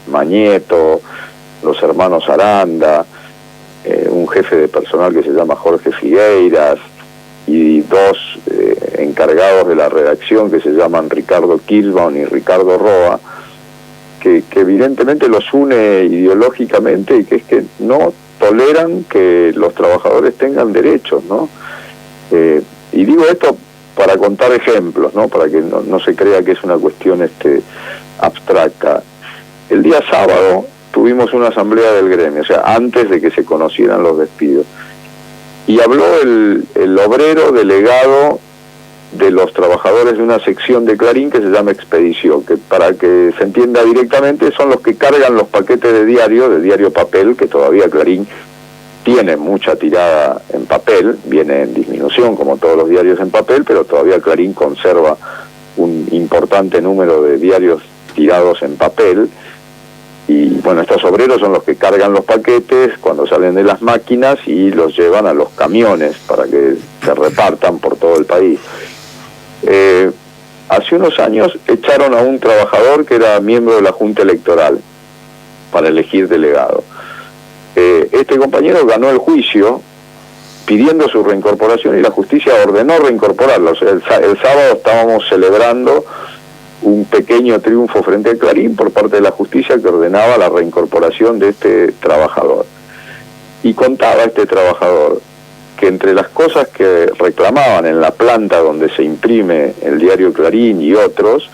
Mañeto, los hermanos Aranda, un jefe de personal que se llama Jorge Figueiras, y dos encargados de la redacción que se llaman Ricardo Kirchbaum y Ricardo Roa, que evidentemente los une ideológicamente, y que es que no toleran que los trabajadores tengan derechos, ¿no? Y digo esto para contar ejemplos, ¿no? Para que no se crea que es una cuestión abstracta. El día sábado tuvimos una asamblea del gremio, o sea, antes de que se conocieran los despidos, y habló el obrero delegado de los trabajadores de una sección de Clarín que se llama Expedición, que para que se entienda directamente son los que cargan los paquetes de diario papel, que todavía Clarín tiene mucha tirada en papel, viene en disminución como todos los diarios en papel, pero todavía Clarín conserva un importante número de diarios tirados en papel. Y bueno, estos obreros son los que cargan los paquetes cuando salen de las máquinas y los llevan a los camiones para que se repartan por todo el país. Hace unos años echaron a un trabajador que era miembro de la Junta Electoral para elegir delegado. Este compañero ganó el juicio pidiendo su reincorporación y la justicia ordenó reincorporarlo. O sea, el sábado estábamos celebrando un pequeño triunfo frente a Clarín por parte de la justicia que ordenaba la reincorporación de este trabajador. Y contaba este trabajador que entre las cosas que reclamaban en la planta donde se imprime el diario Clarín y otros,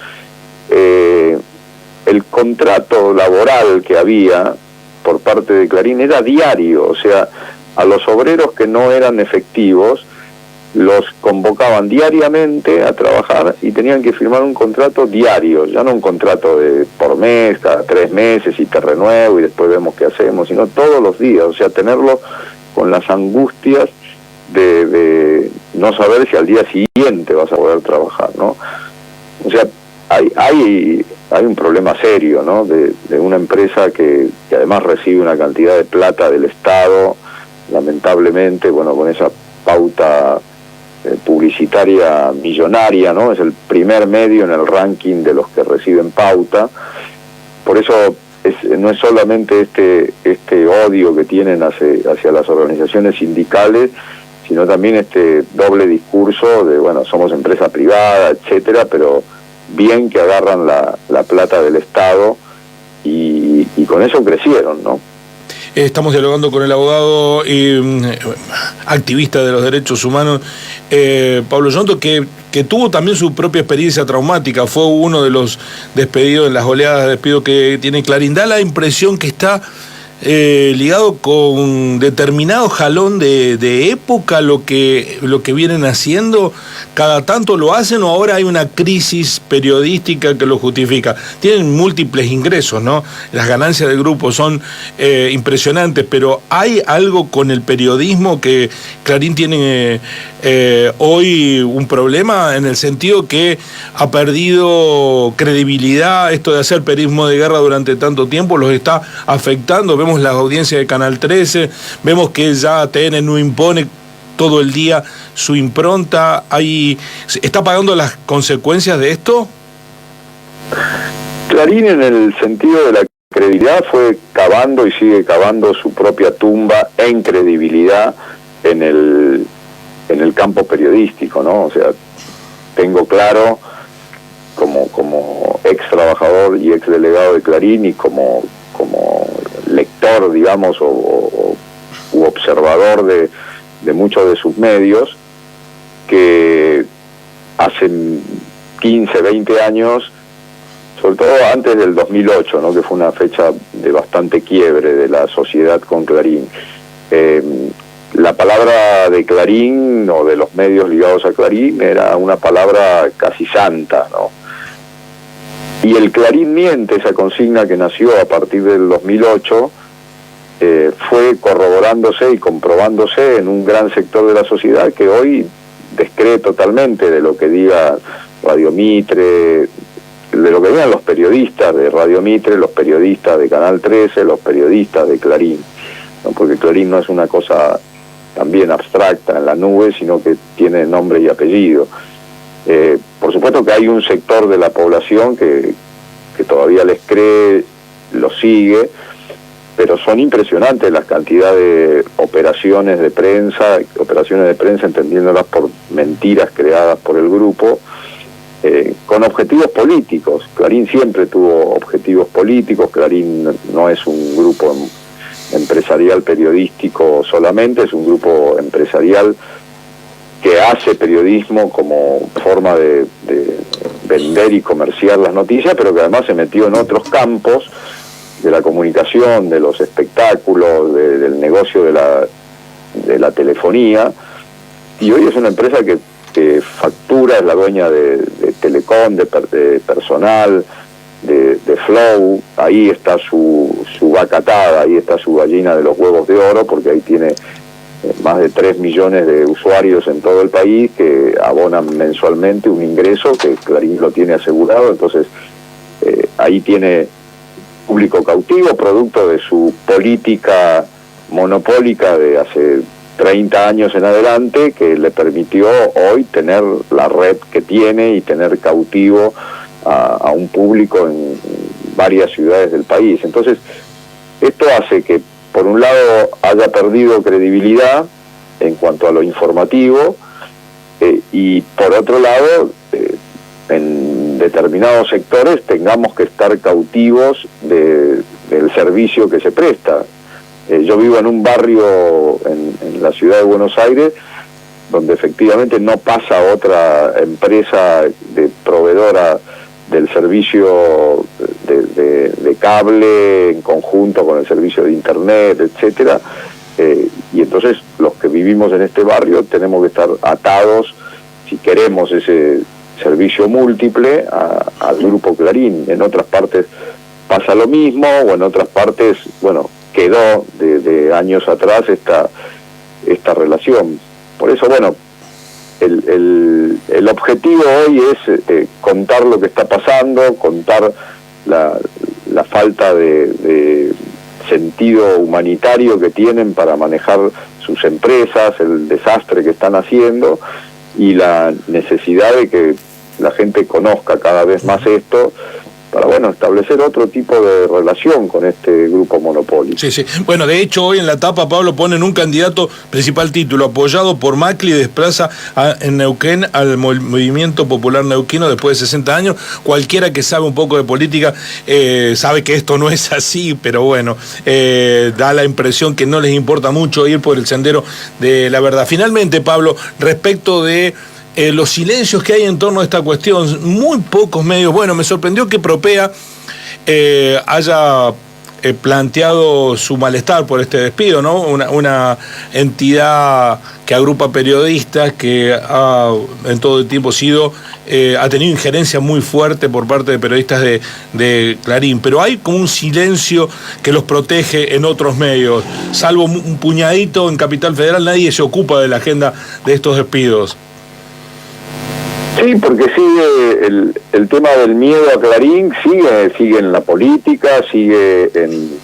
el contrato laboral que había por parte de Clarín era diario, o sea, a los obreros que no eran efectivos los convocaban diariamente a trabajar y tenían que firmar un contrato diario, ya no un contrato de por mes, cada 3 meses y te renuevo y después vemos qué hacemos, sino todos los días, o sea, tenerlo con las angustias de no saber si al día siguiente vas a poder trabajar, ¿no? O sea, hay un problema serio, ¿no? De una empresa que además recibe una cantidad de plata del Estado, lamentablemente, bueno, con esa pauta publicitaria millonaria, ¿no? Es el primer medio en el ranking de los que reciben pauta. Por eso no es solamente este odio que tienen hacia las organizaciones sindicales, sino también este doble discurso de, bueno, somos empresa privada, etcétera, pero bien que agarran la plata del Estado y con eso crecieron, ¿no? Estamos dialogando con el abogado y activista de los derechos humanos, Pablo Yonto, que tuvo también su propia experiencia traumática. Fue uno de los despedidos en las oleadas de despido que tiene Clarín. Da la impresión que está ligado con determinado jalón de época lo que vienen haciendo. Cada tanto lo hacen, o ahora hay una crisis periodística que lo justifica. Tienen múltiples ingresos, ¿no? Las ganancias del grupo son impresionantes, pero hay algo con el periodismo que Clarín tiene hoy un problema, en el sentido que ha perdido credibilidad. Esto de hacer periodismo de guerra durante tanto tiempo los está afectando. Vemos las audiencias de Canal 13, vemos que ya TN no impone todo el día su impronta. ¿Está pagando las consecuencias de esto? Clarín, en el sentido de la credibilidad, fue cavando y sigue cavando su propia tumba en credibilidad en el campo periodístico, ¿no? O sea, tengo claro, como ex trabajador y ex delegado de Clarín y como lector, digamos, u observador de muchos de sus medios, que hace 15, 20 años, sobre todo antes del 2008, ¿no? Que fue una fecha de bastante quiebre de la sociedad con Clarín, la palabra de Clarín o de los medios ligados a Clarín era una palabra casi santa, ¿no? Y el Clarín miente, esa consigna que nació a partir del 2008, fue corroborándose y comprobándose en un gran sector de la sociedad que hoy descree totalmente de lo que diga Radio Mitre, de lo que digan los periodistas de Radio Mitre, los periodistas de Canal 13, los periodistas de Clarín, ¿no? Porque Clarín no es una cosa también abstracta en la nube, sino que tiene nombre y apellido. Por supuesto que hay un sector de la población que todavía les cree lo sigue, pero son impresionantes las cantidades de operaciones de prensa entendiéndolas por mentiras creadas por el grupo, con objetivos políticos. Clarín siempre tuvo objetivos políticos. Clarín no es un grupo empresarial periodístico solamente, es un grupo empresarial que hace periodismo como forma de vender y comerciar las noticias, pero que además se metió en otros campos de la comunicación, de los espectáculos, del negocio de la telefonía, y hoy es una empresa que factura, es la dueña de Telecom, de personal, de Flow. Ahí está su vaca atada, ahí está su gallina de los huevos de oro, porque ahí tiene más de 3 millones de usuarios en todo el país que abonan mensualmente un ingreso que Clarín lo tiene asegurado. Entonces ahí tiene público cautivo, producto de su política monopólica de hace 30 años en adelante, que le permitió hoy tener la red que tiene y tener cautivo a un público en varias ciudades del país. Entonces, esto hace que, por un lado, haya perdido credibilidad en cuanto a lo informativo, y por otro lado, en determinados sectores tengamos que estar cautivos del servicio que se presta. Yo vivo en un barrio en la ciudad de Buenos Aires donde efectivamente no pasa otra empresa proveedora del servicio de cable en conjunto con el servicio de internet, etcétera, y entonces los que vivimos en este barrio tenemos que estar atados, si queremos ese servicio múltiple, al grupo Clarín. En otras partes pasa lo mismo, o en otras partes, bueno, quedó de años atrás esta relación. Por eso, bueno, el objetivo hoy es contar lo que está pasando, contar la falta de sentido humanitario que tienen para manejar sus empresas, el desastre que están haciendo, y la necesidad de que la gente conozca cada vez más esto, para, bueno, establecer otro tipo de relación con este grupo monopólico. Sí, sí. Bueno, de hecho, hoy en la tapa, Pablo, ponen un candidato, principal título, apoyado por Macri, desplaza en Neuquén al Movimiento Popular Neuquino después de 60 años. Cualquiera que sabe un poco de política sabe que esto no es así, pero bueno, da la impresión que no les importa mucho ir por el sendero de la verdad. Finalmente, Pablo, respecto de los silencios que hay en torno a esta cuestión, muy pocos medios. Bueno, me sorprendió que Propea haya planteado su malestar por este despido, ¿no? Una entidad que agrupa periodistas, que en todo el tiempo ha tenido injerencia muy fuerte por parte de periodistas de Clarín, pero hay como un silencio que los protege en otros medios. Salvo un puñadito en Capital Federal, nadie se ocupa de la agenda de estos despidos. Sí, porque sigue el tema del miedo a Clarín, sigue en la política, sigue en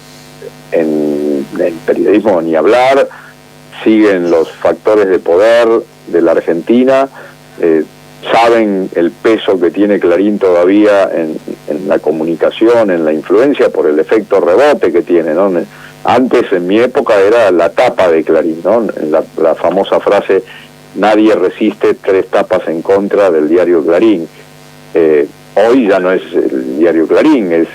el periodismo, ni hablar, siguen los factores de poder de la Argentina, saben el peso que tiene Clarín todavía en la comunicación, en la influencia, por el efecto rebote que tiene, ¿no? Antes, en mi época, era la tapa de Clarín, ¿no? La famosa frase: nadie resiste 3 tapas en contra del diario Clarín. Hoy ya no es el diario Clarín, es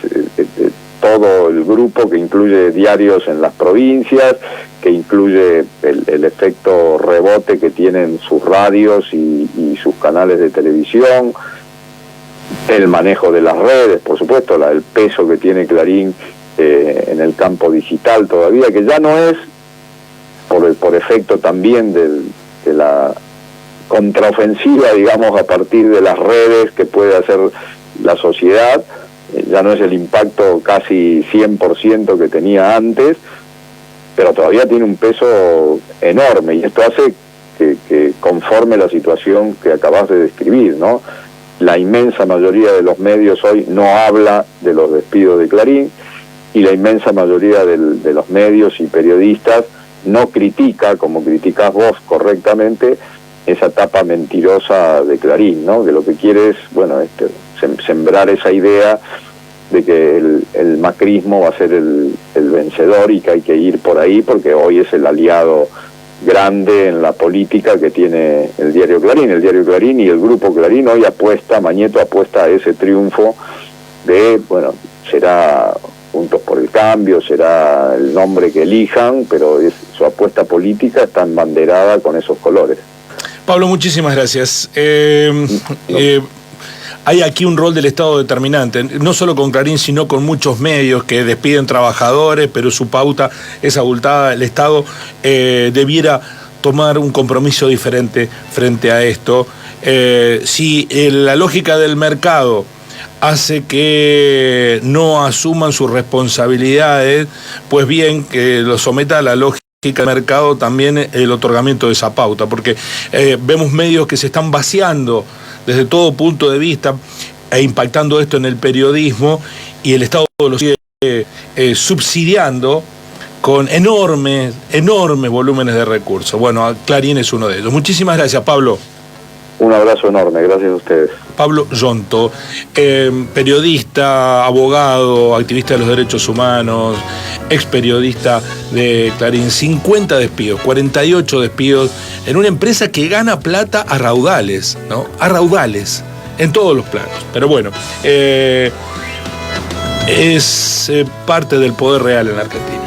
todo el grupo que incluye diarios en las provincias, que incluye el efecto rebote que tienen sus radios y sus canales de televisión, el manejo de las redes, por supuesto, el peso que tiene Clarín en el campo digital todavía, que ya no es por efecto también de la contraofensiva, digamos, a partir de las redes que puede hacer la sociedad. Ya no es el impacto casi 100% que tenía antes, pero todavía tiene un peso enorme, y esto hace que conforme la situación que acabas de describir, ¿no? La inmensa mayoría de los medios hoy no habla de los despidos de Clarín, y la inmensa mayoría de los medios y periodistas no critica, como criticás vos correctamente, esa tapa mentirosa de Clarín, ¿no? Que lo que quiere es, bueno, sembrar esa idea de que el macrismo va a ser el vencedor y que hay que ir por ahí porque hoy es el aliado grande en la política que tiene el diario Clarín. El diario Clarín y el grupo Clarín hoy Mañeto apuesta a ese triunfo de, bueno, será Juntos por el Cambio, será el nombre que elijan, pero su apuesta política está embanderada con esos colores. Pablo, muchísimas gracias. Hay aquí un rol del Estado determinante, no solo con Clarín, sino con muchos medios que despiden trabajadores, pero su pauta es abultada. El Estado debiera tomar un compromiso diferente frente a esto. Si la lógica del mercado hace que no asuman sus responsabilidades, pues bien, que lo someta a la lógica del mercado también el otorgamiento de esa pauta, porque vemos medios que se están vaciando desde todo punto de vista e impactando esto en el periodismo, y el Estado lo sigue subsidiando con enormes volúmenes de recursos. Bueno, Clarín es uno de ellos. Muchísimas gracias, Pablo. Un abrazo enorme, gracias a ustedes. Pablo Yonto, periodista, abogado, activista de los derechos humanos, ex periodista de Clarín. 50 despidos, 48 despidos en una empresa que gana plata a raudales, ¿no? A raudales, en todos los planos. Pero bueno, es parte del poder real en la Argentina.